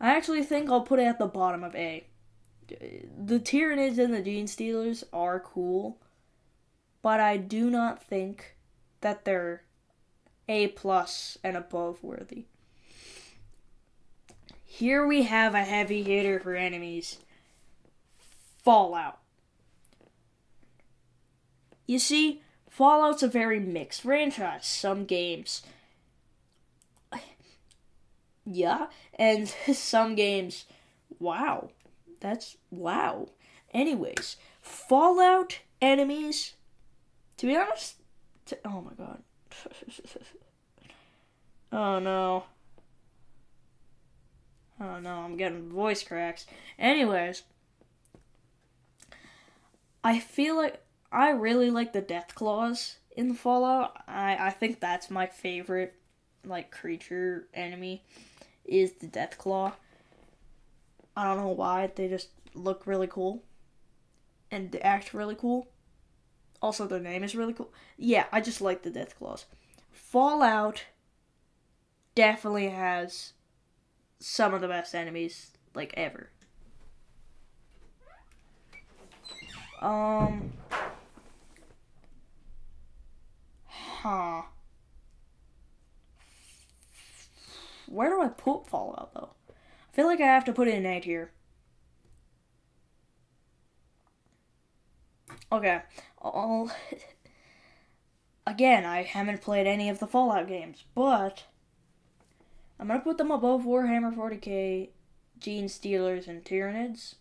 I actually think I'll put it at the bottom of A. The Tyranids and the Genestealers are cool, but I do not think that they're A plus and above worthy. Here we have a heavy hitter for enemies. Fallout. You see, Fallout's a very mixed franchise. Some games... Yeah, and some games... Wow. That's... Wow. Anyways, Fallout enemies... To be honest... Oh my god. Oh no. Oh no, I'm getting voice cracks. Anyways, I feel like I really like the Deathclaws in Fallout. I think that's my favorite, creature enemy, is the Deathclaw. I don't know why, they just look really cool. And act really cool. Also, their name is really cool. Yeah, I just like the Deathclaws. Fallout definitely has some of the best enemies, ever. Where do I put Fallout, though? I feel like I have to put it in A tier. Okay, I'll again, I haven't played any of the Fallout games, but I'm gonna put them above Warhammer 40k, Genestealers, and Tyranids.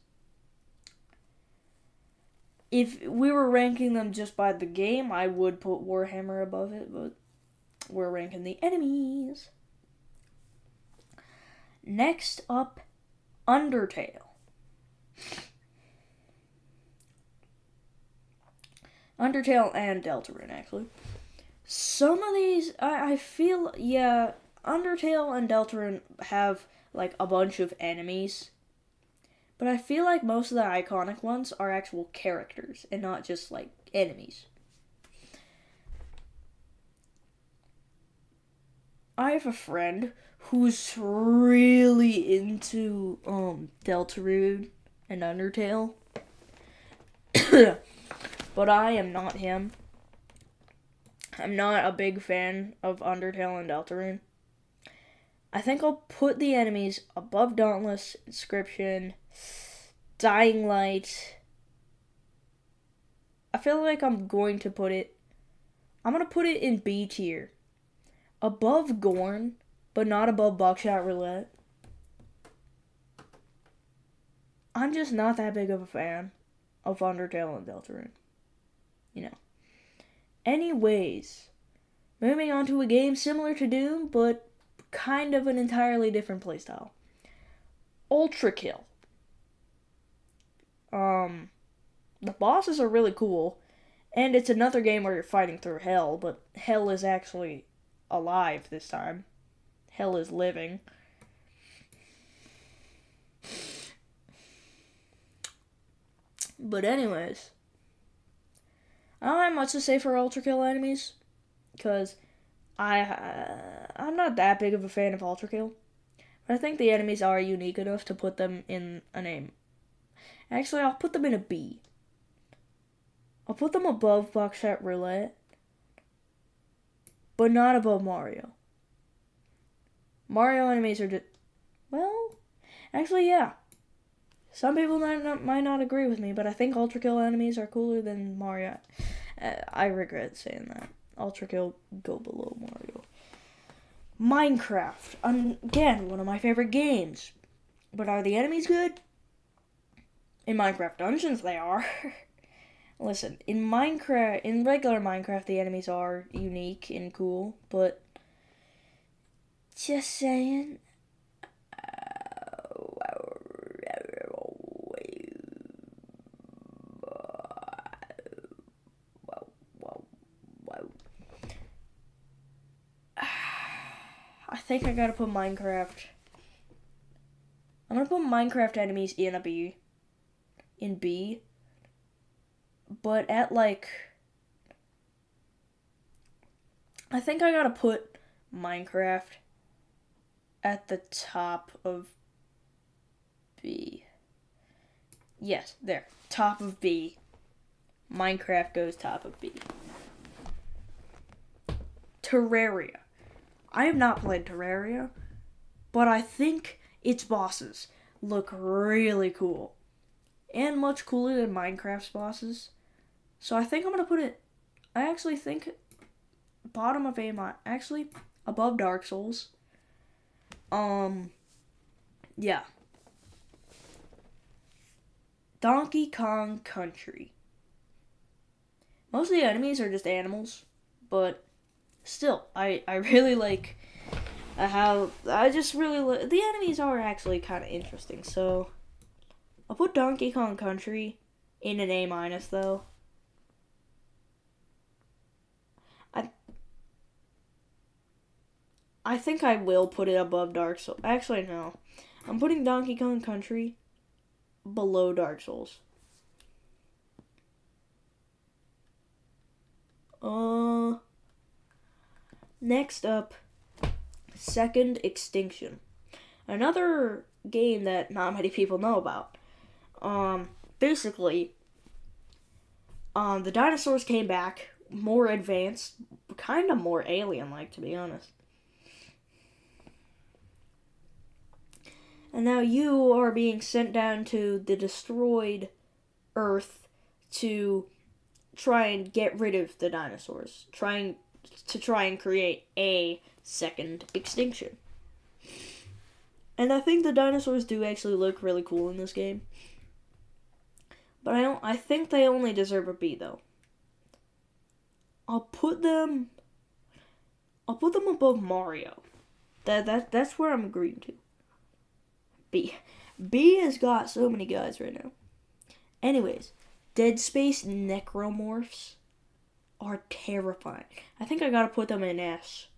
If we were ranking them just by the game, I would put Warhammer above it, but we're ranking the enemies. Next up, Undertale. Undertale and Deltarune, actually. Some of these, I feel, yeah, Undertale and Deltarune have, like, a bunch of enemies. But I feel like most of the iconic ones are actual characters and not just, like, enemies. I have a friend who's really into, Deltarune and Undertale. But I am not him. I'm not a big fan of Undertale and Deltarune. I think I'll put the enemies above Dauntless, Inscription, Dying Light. I feel like I'm going to put it in B tier. Above Gorn, but not above Buckshot Roulette. I'm just not that big of a fan of Undertale and Deltarune. You know. Anyways, moving on to a game similar to Doom, but kind of an entirely different playstyle. Ultra Kill. The bosses are really cool, and it's another game where you're fighting through hell, but hell is actually alive this time. Hell is living. But anyways, I don't have much to say for Ultra Kill enemies, because I'm not that big of a fan of Ultra Kill. But I think the enemies are unique enough to put them in a name. Actually, I'll put them in a B. I'll put them above Buckshot Roulette, but not above Mario. Mario enemies are just, well, actually, yeah. Some people might not agree with me, but I think Ultra Kill enemies are cooler than Mario. I regret saying that. Ultra Kill go below Mario. Minecraft. Again, one of my favorite games. But are the enemies good? In Minecraft Dungeons, they are. Listen, in regular Minecraft, the enemies are unique and cool, but just saying. I think I gotta put Minecraft. I'm gonna put Minecraft enemies in a B. In B. But at like. I think I gotta put Minecraft at the top of B. Yes, there. Top of B. Minecraft goes top of B. Terraria. I have not played Terraria, but I think its bosses look really cool. And much cooler than Minecraft's bosses. So I think I'm going to put it, I actually think, bottom of A, actually, above Dark Souls. Yeah. Donkey Kong Country. Most of the enemies are just animals, but still, I really like how, I just really, the enemies are actually kind of interesting, so I'll put Donkey Kong Country in an A- though. I think I will put it above Dark Souls. Actually, no. I'm putting Donkey Kong Country below Dark Souls. Next up, Second Extinction. Another game that not many people know about. Basically, the dinosaurs came back, more advanced, kind of more alien-like, to be honest. And now you are being sent down to the destroyed Earth to try and get rid of the dinosaurs, try and create a second extinction. And I think the dinosaurs do actually look really cool in this game. But I think they only deserve a B though. I'll put them above Mario. That's where I'm agreeing to. B. B has got so many guys right now. Anyways, Dead Space Necromorphs are terrifying. I think I gotta put them in S.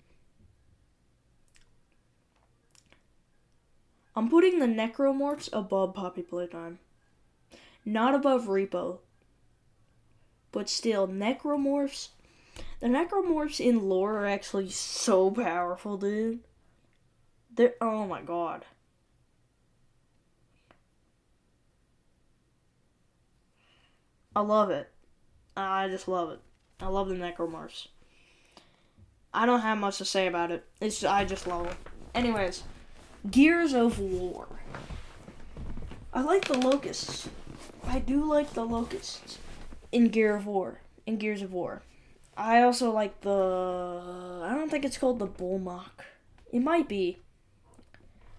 I'm putting the Necromorphs above Poppy Playtime. Not above Repo. But still, Necromorphs. The Necromorphs in lore are actually so powerful, dude. Oh my god. I love it. I just love it. I love the Necromorphs. I don't have much to say about it. I just love it. Anyways, Gears of War. I like the locusts. I do like the locusts in Gears of War. I also like I don't think it's called the Bullmock. It might be.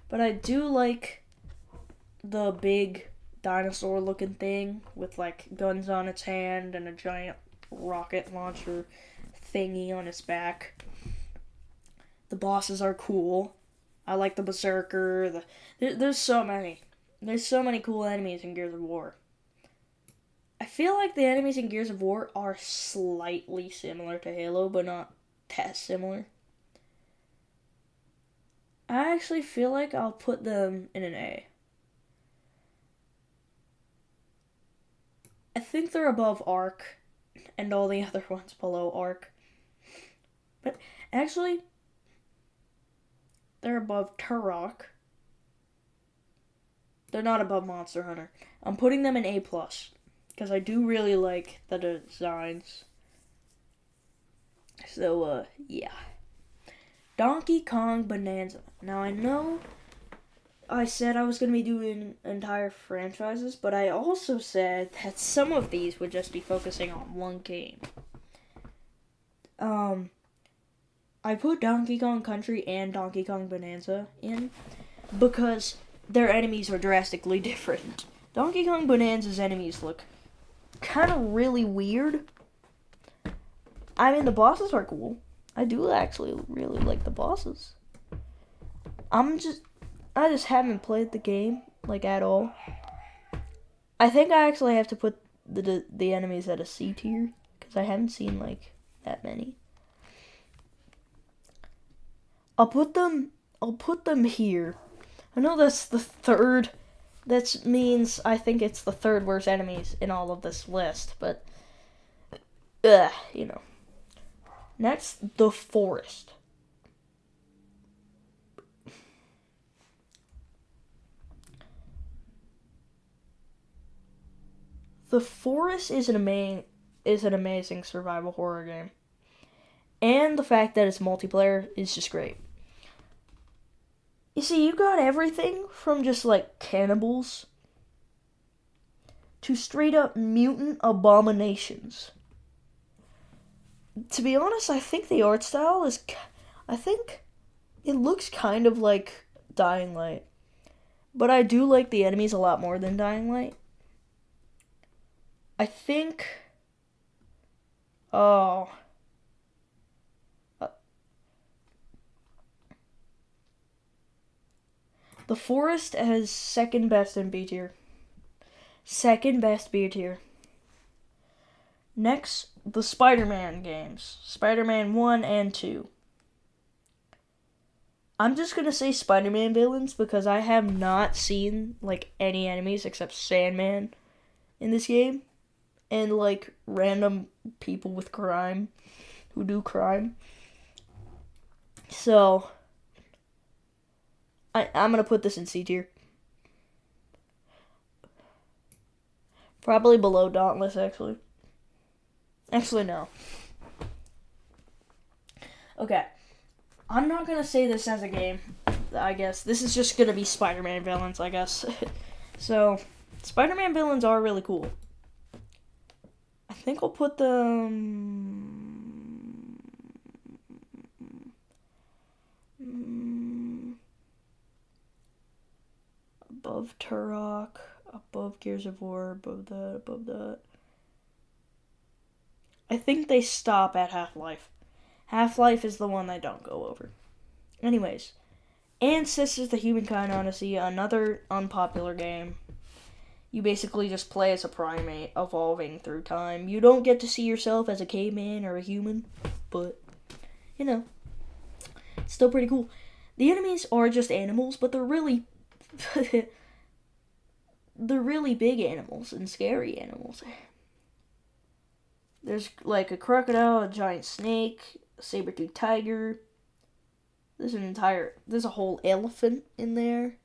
But I do like the big dinosaur looking thing with like guns on its hand and a giant rocket launcher thingy on its back. The bosses are cool. I like the Berserker. There's so many. There's so many cool enemies in Gears of War. I feel like the enemies in Gears of War are slightly similar to Halo, but not that similar. I actually feel like I'll put them in an A. I think they're above Ark and all the other ones below Ark. But actually, they're above Turok. They're not above Monster Hunter. I'm putting them in A+, because I do really like the designs. So, yeah. Donkey Kong Bonanza. Now, I know I said I was going to be doing entire franchises, but I also said that some of these would just be focusing on one game. I put Donkey Kong Country and Donkey Kong Bonanza in because their enemies are drastically different. Donkey Kong Bonanza's enemies look kind of really weird. I mean, the bosses are cool. I do actually really like the bosses. I just haven't played the game, like, at all. I think I actually have to put the enemies at a C tier, because I haven't seen, like, that many. I'll put them here. I know that's the third, that means I think it's the third worst enemies in all of this list, but, you know. Next, the Forest. The Forest is an amazing survival horror game. And the fact that it's multiplayer is just great. You see, you got everything from just like cannibals to straight up mutant abominations. To be honest, I think the art style I think it looks kind of like Dying Light. But I do like the enemies a lot more than Dying Light. I think... The Forest has second best in B tier. Second best B tier. Next, the Spider-Man games. Spider-Man 1 and 2. I'm just gonna say Spider-Man villains because I have not seen, like, any enemies except Sandman in this game. And, like, random people with crime who do crime. So, I'm gonna put this in C tier. Probably below Dauntless, actually. Actually, no. Okay. I'm not gonna say this as a game, I guess. This is just gonna be Spider-Man villains, I guess. So, Spider-Man villains are really cool. I think I'll put them above Turok, above Gears of War, above that. I think they stop at Half-Life. Half-Life is the one I don't go over. Anyways, Ancestors: The Humankind Odyssey, another unpopular game. You basically just play as a primate, evolving through time. You don't get to see yourself as a caveman or a human, but, you know, it's still pretty cool. The enemies are just animals, but they're really, they're really big animals and scary animals. There's like a crocodile, a giant snake, a saber-toothed tiger. There's a whole elephant in there.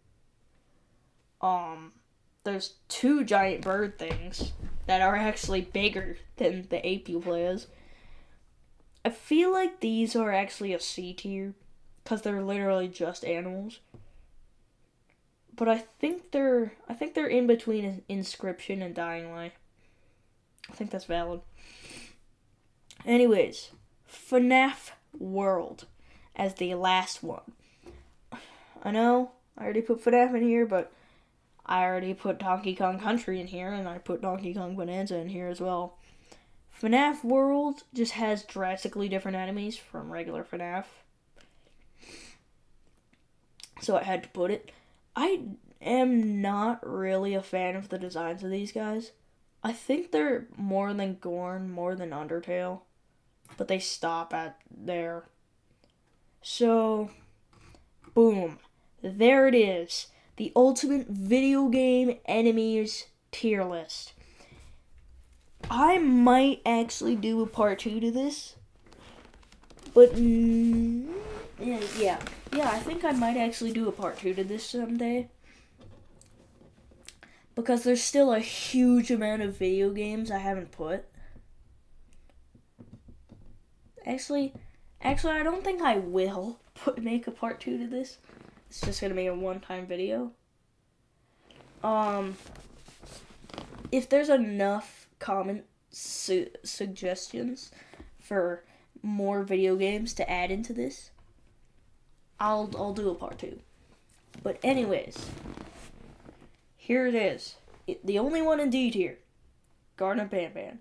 There's 2 giant bird things that are actually bigger than the ape you play as. I feel like these are actually a C tier, because they're literally just animals. But I think they're in between Inscription and Dying Light. I think that's valid. Anyways, FNAF World as the last one. I know I already put FNAF in here, but I already put Donkey Kong Country in here, and I put Donkey Kong Bonanza in here as well. FNAF World just has drastically different enemies from regular FNAF, so I had to put it. I am not really a fan of the designs of these guys. I think they're more than Gorn, more than Undertale, but they stop at there. So, boom. There it is. The ultimate video game enemies tier list. I might actually do a part 2 to this. But, yeah, I think I might actually do a part 2 to this someday. Because there's still a huge amount of video games I haven't put. Actually, I don't think I will make a part 2 to this. It's just going to be a one-time video. If there's enough comment suggestions for more video games to add into this, I'll do a part 2. But anyways, here it is. The only one in D tier, Garden Banban.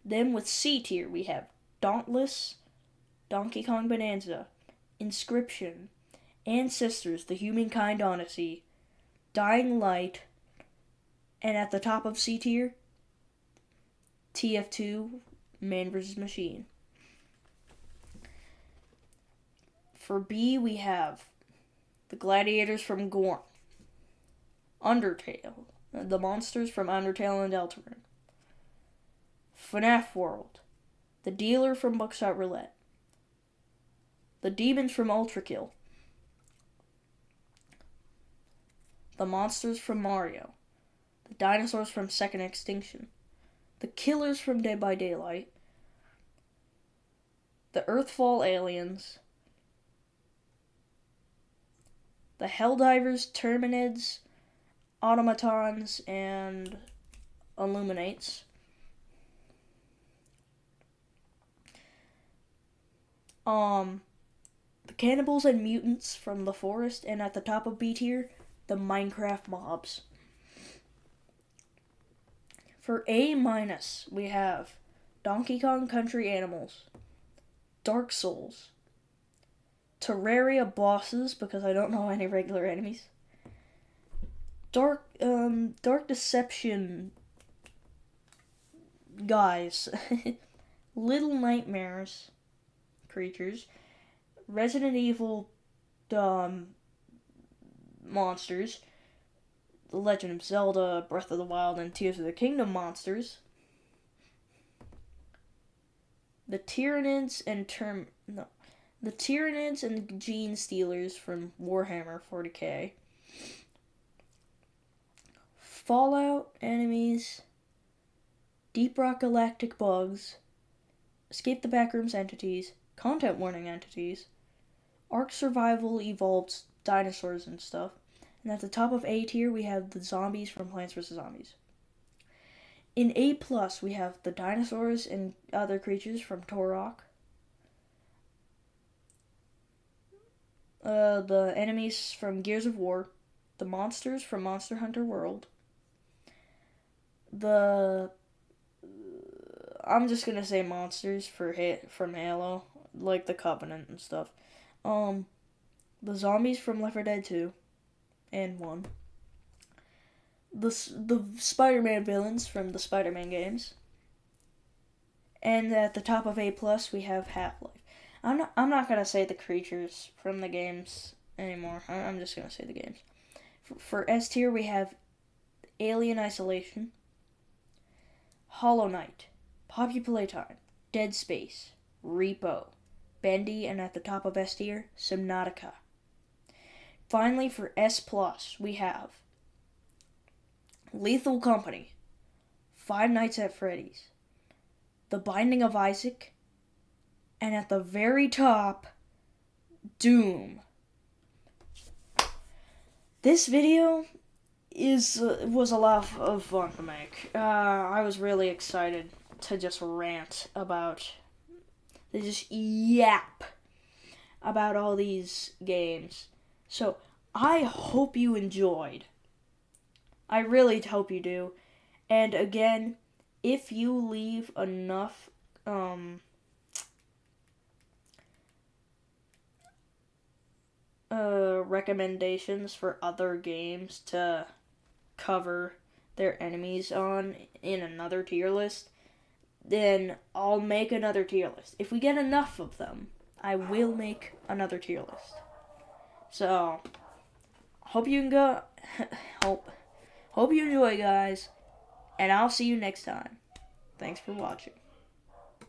Then with C tier, we have Dauntless, Donkey Kong Bonanza, Inscription, Ancestors: The Humankind Odyssey, Dying Light, and at the top of C tier, TF2, Man vs. Machine. For B, we have the Gladiators from Gorn, Undertale, the monsters from Undertale and Deltarune, FNAF World, the Dealer from Buckshot Roulette, the Demons from Ultra Kill, the monsters from Mario, the dinosaurs from Second Extinction, the killers from Dead by Daylight, the Earthfall aliens, the Helldivers, Terminids, Automatons, and Illuminates, the Cannibals and Mutants from the Forest, and at the top of B tier, the Minecraft mobs. For A-, we have Donkey Kong Country Animals, Dark Souls, Terraria bosses, because I don't know any regular enemies, Dark Deception guys, Little Nightmares creatures, Resident Evil monsters, The Legend of Zelda, Breath of the Wild, and Tears of the Kingdom monsters, the Tyranids and Gene Stealers from Warhammer 40k, Fallout enemies, Deep Rock Galactic bugs, Escape the Backrooms entities, Content Warning entities, Ark Survival evolved dinosaurs and stuff. And at the top of A tier, we have the zombies from Plants vs. Zombies. In A+, we have the dinosaurs and other creatures from Turok. The enemies from Gears of War. The monsters from Monster Hunter World. I'm just gonna say monsters from Halo, like the Covenant and stuff. The zombies from Left 4 Dead 2 and 1. The Spider-Man villains from the Spider-Man games. And at the top of A+, we have Half-Life. I'm not gonna say the creatures from the games anymore. I'm just gonna say the games. For S tier, we have Alien Isolation, Hollow Knight, Poppy Playtime, Dead Space, Repo, Bendy, and at the top of S tier, Subnautica. Finally, for S+, we have Lethal Company, Five Nights at Freddy's, The Binding of Isaac, and at the very top, Doom. This video was a lot of fun to make. I was really excited to just rant about, to just yap about all these games. So, I hope you enjoyed. I really hope you do. And again, if you leave enough recommendations for other games to cover their enemies on in another tier list, then I'll make another tier list. If we get enough of them, I will make another tier list. So, hope you enjoy, guys, and I'll see you next time. Thanks for watching.